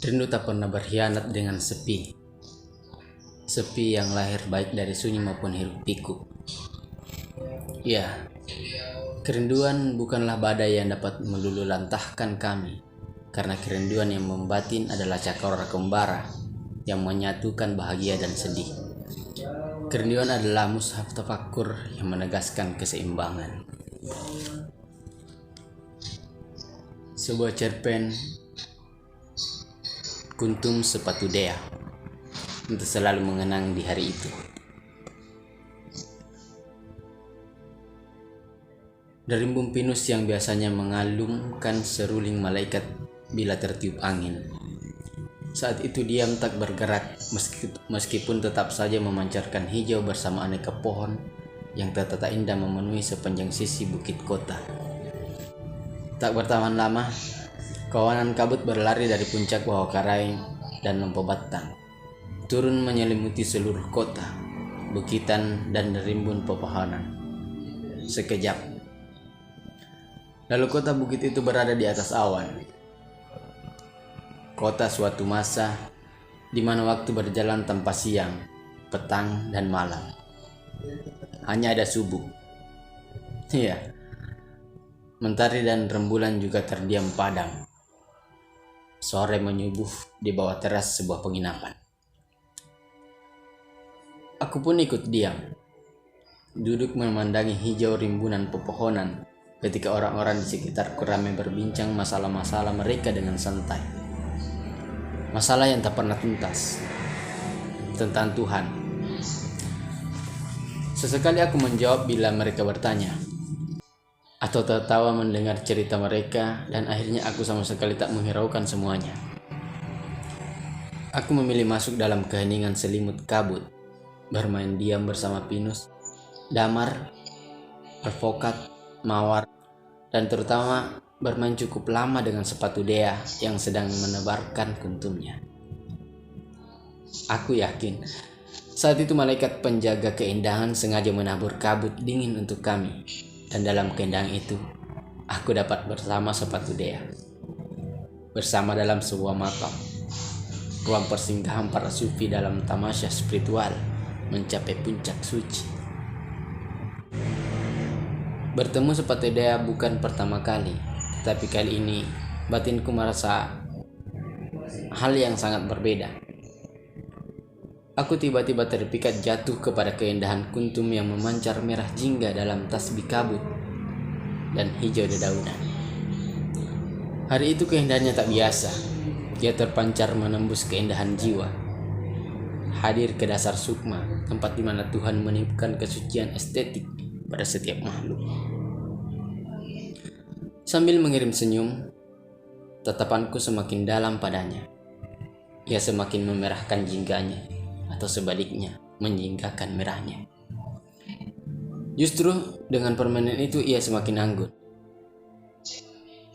Rindu tak pernah berkhianat dengan sepi. Sepi yang lahir baik dari sunyi maupun hiruk pikuk. Ya, kerinduan bukanlah badai yang dapat meluluhlantahkan kami. Karena kerinduan yang membatin adalah cakrawala kembara yang menyatukan bahagia dan sedih. Kerinduan adalah mushaf tafakkur yang menegaskan keseimbangan. Sebuah cerpen Kuntum Sepatu Dea untuk selalu mengenang di hari itu. Derimbun pinus yang biasanya mengalungkan seruling malaikat bila tertiup angin. Saat itu diam tak bergerak meskipun tetap saja memancarkan hijau bersama aneka pohon yang tertata indah memenuhi sepanjang sisi bukit kota. Tak bertahan lama, kawanan kabut berlari dari puncak Wahakarai dan Lempo Batang, turun menyelimuti seluruh kota, bukitan dan rimbun pepohonan. Sekejap, lalu kota bukit itu berada di atas awan. Kota suatu masa di mana waktu berjalan tanpa siang, petang, dan malam. Hanya ada subuh. Iya, mentari dan rembulan juga terdiam padam. Sore menyubuh di bawah teras sebuah penginapan. Aku pun ikut diam, duduk memandangi hijau rimbunan pepohonan ketika orang-orang di sekitarku ramai berbincang masalah-masalah mereka dengan santai. Masalah yang tak pernah tuntas, tentang Tuhan. Sesekali aku menjawab bila mereka bertanya, atau tertawa mendengar cerita mereka, dan akhirnya aku sama sekali tak menghiraukan semuanya. Aku memilih masuk dalam keheningan selimut kabut, bermain diam bersama pinus, damar, alvokat, mawar, dan terutama bermain cukup lama dengan sepatu Dea yang sedang menebarkan kuntumnya. Aku yakin saat itu malaikat penjaga keindahan sengaja menabur kabut dingin untuk kami. Dan dalam keindahan itu, aku dapat bersama sepatu Dea. Bersama dalam sebuah makam, ruang persinggahan para sufi dalam tamasya spiritual mencapai puncak suci. Bertemu sepatu Dea bukan pertama kali, tapi kali ini batinku merasa hal yang sangat berbeda. Aku tiba-tiba terpikat jatuh kepada keindahan kuntum yang memancar merah jingga dalam tasbih kabut dan hijau dedaunan. Hari itu keindahannya tak biasa. Dia terpancar menembus keindahan jiwa. Hadir ke dasar sukma, tempat di mana Tuhan meniupkan kesucian estetik pada setiap makhluk. Sambil mengirim senyum, tatapanku semakin dalam padanya. Ia semakin memerahkan jingganya, atau sebaliknya menjinggakan merahnya. Justru dengan permainan itu ia semakin anggun.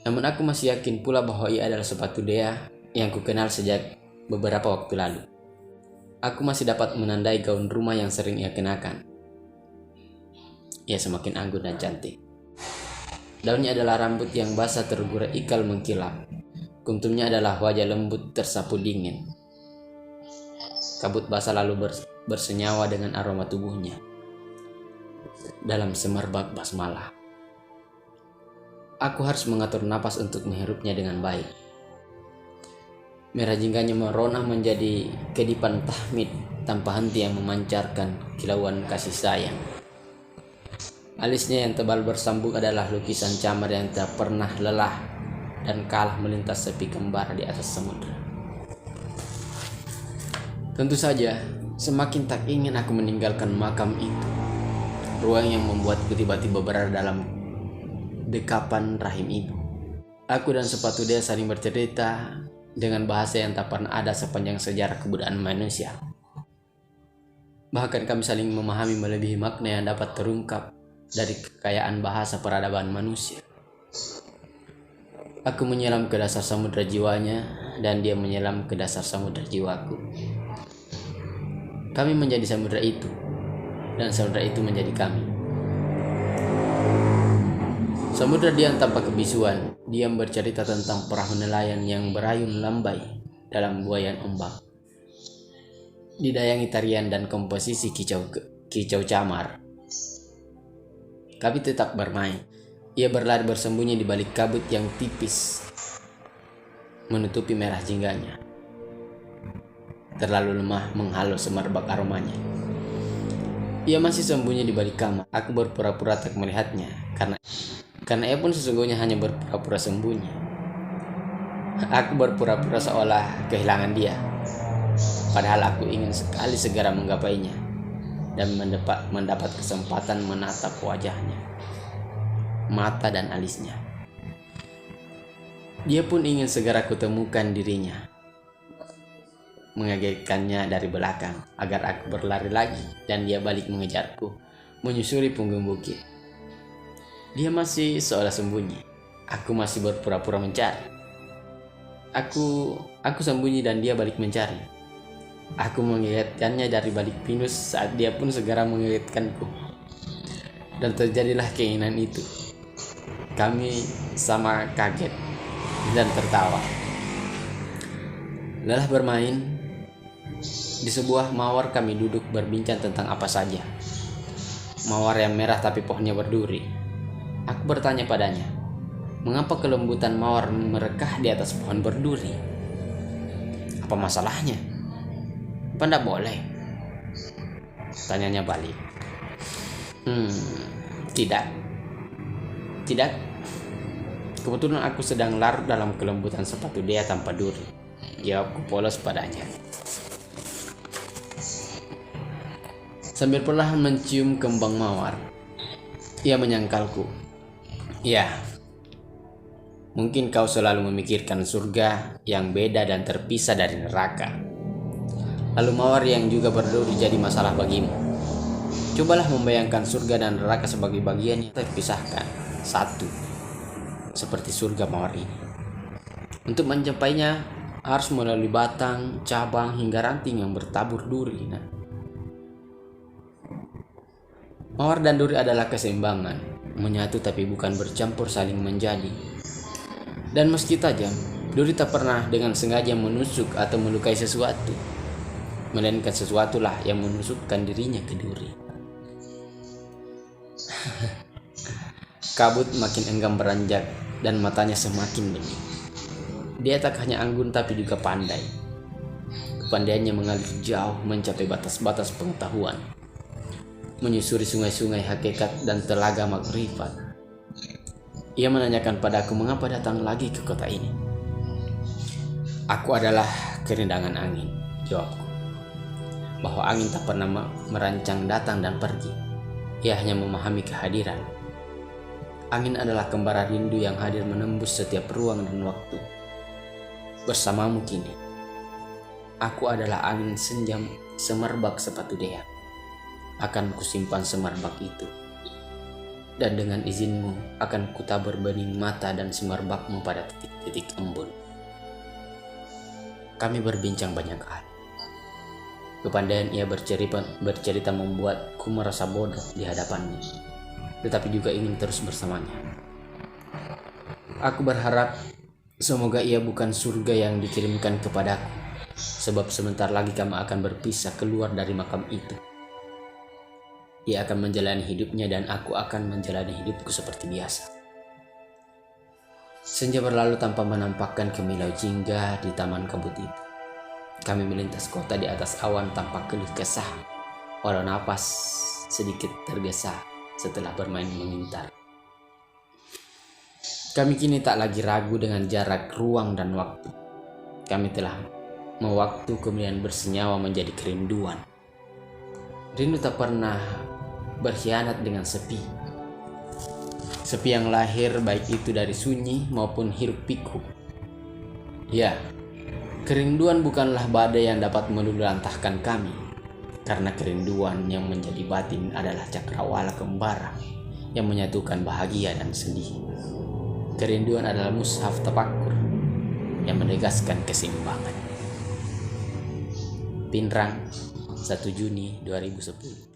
Namun aku masih yakin pula bahwa ia adalah sepatu Dea yang kukenal sejak beberapa waktu lalu. Aku masih dapat menandai gaun rumah yang sering ia kenakan. Ia semakin anggun dan cantik. Daunnya adalah rambut yang basah tergurai ikal mengkilap. Kuntumnya adalah wajah lembut tersapu dingin. Kabut basah lalu bersenyawa dengan aroma tubuhnya dalam semerbak basmalah. Aku harus mengatur napas untuk menghirupnya dengan baik. Merah jingganya merona menjadi kedipan tahmid tanpa henti yang memancarkan kilauan kasih sayang. Alisnya yang tebal bersambung adalah lukisan camar yang tak pernah lelah dan kalah melintas sepi kembar di atas samudra. Tentu saja, semakin tak ingin aku meninggalkan makam itu. Ruang yang membuatku tiba-tiba berada dalam dekapan rahim ibu. Aku dan sepatu Dea saling bercerita dengan bahasa yang tak pernah ada sepanjang sejarah kebudayaan manusia. Bahkan kami saling memahami melebihi makna yang dapat terungkap dari kekayaan bahasa peradaban manusia. Aku menyelam ke dasar samudera jiwanya, dan dia menyelam ke dasar samudera jiwaku. Kami menjadi samudera itu, dan samudera itu menjadi kami. Samudera diam tanpa kebisuan, diam bercerita tentang perahu nelayan yang berayun lambai dalam buayan ombak. Didayangi tarian dan komposisi kicau camar, kami tetap bermain. Ia berlari bersembunyi di balik kabut yang tipis menutupi merah jingganya. Terlalu lemah menghalau semerbak aromanya. Ia masih sembunyi di balik kamar. Aku berpura-pura tak melihatnya karena ia pun sesungguhnya hanya berpura-pura sembunyi. Aku berpura-pura seolah kehilangan dia, padahal aku ingin sekali segera menggapainya dan mendapat kesempatan menatap wajahnya, mata dan alisnya. Dia pun ingin segera kutemukan dirinya, mengagetkannya dari belakang agar aku berlari lagi dan dia balik mengejarku, menyusuri punggung bukit. Dia masih seolah sembunyi. Aku masih berpura-pura mencari. Aku sembunyi dan dia balik mencari. Aku mengingatkannya dari balik pinus saat dia pun segera mengingatkanku. Dan terjadilah keinginan itu. Kami sama kaget dan tertawa. Lelah bermain, di sebuah mawar kami duduk berbincang tentang apa saja. Mawar yang merah tapi pohonnya berduri. Aku bertanya padanya, mengapa kelembutan mawar merekah di atas pohon berduri? Apa masalahnya? Apa ndak boleh? Tanyanya balik. Tidak. Kebetulan aku sedang larut dalam kelembutan sepatu dia tanpa duri. Jawabku polos padanya. Sambil perlahan mencium kembang mawar, ia menyangkalku. Ya, mungkin kau selalu memikirkan surga yang beda dan terpisah dari neraka. Lalu mawar yang juga berduri jadi masalah bagimu. Cobalah membayangkan surga dan neraka sebagai bagian yang terpisahkan satu, seperti surga mawar ini. Untuk mencapainya harus melalui batang, cabang, hingga ranting yang bertabur duri. Mawar dan duri adalah keseimbangan, menyatu tapi bukan bercampur, saling menjadi. Dan meski tajam, duri tak pernah dengan sengaja menusuk atau melukai sesuatu, melainkan sesuatulah yang menusukkan dirinya ke duri. Kabut makin enggan beranjak dan matanya semakin bening. Dia tak hanya anggun tapi juga pandai. Kepandaiannya mengalir jauh mencapai batas-batas pengetahuan, menyusuri sungai-sungai hakikat dan telaga makrifat. Ia menanyakan padaku mengapa datang lagi ke kota ini. Aku adalah kerindangan angin, jawabku. Bahwa angin tak pernah merancang datang dan pergi. Ia hanya memahami kehadiran. Angin adalah kembara rindu yang hadir menembus setiap ruang dan waktu. Bersamamu kini, aku adalah angin senja semerbak sepatu dia. Akan kusimpan semerbak itu, dan dengan izinmu akan kutabur bening mata dan semerbakmu pada titik-titik embun. Kami berbincang banyak hal. Kepandaian ia bercerita membuatku merasa bodoh di hadapannya, tetapi juga ingin terus bersamanya. Aku berharap semoga ia bukan surga yang dikirimkan kepadaku, sebab sebentar lagi kami akan berpisah keluar dari makam itu. Ia akan menjalani hidupnya dan aku akan menjalani hidupku seperti biasa. Senja berlalu tanpa menampakkan kemilau jingga di taman kabut itu. Kami melintas kota di atas awan tanpa keluh kesah, walau napas sedikit tergesa setelah bermain mengintar. Kami kini tak lagi ragu dengan jarak, ruang, dan waktu. Kami telah mewaktu kemudian bersenyawa menjadi kerinduan. Rindu tak pernah berkhianat dengan sepi. Sepi yang lahir baik itu dari sunyi maupun hiruk pikuk. Ya, kerinduan bukanlah badai yang dapat meluluhlantahkan kami, karena kerinduan yang menjadi batin adalah cakrawala kembara yang menyatukan bahagia dan sedih. Kerinduan adalah mushaf tafakkur yang menegaskan keseimbangan. Pinrang, 1 Juni 2010.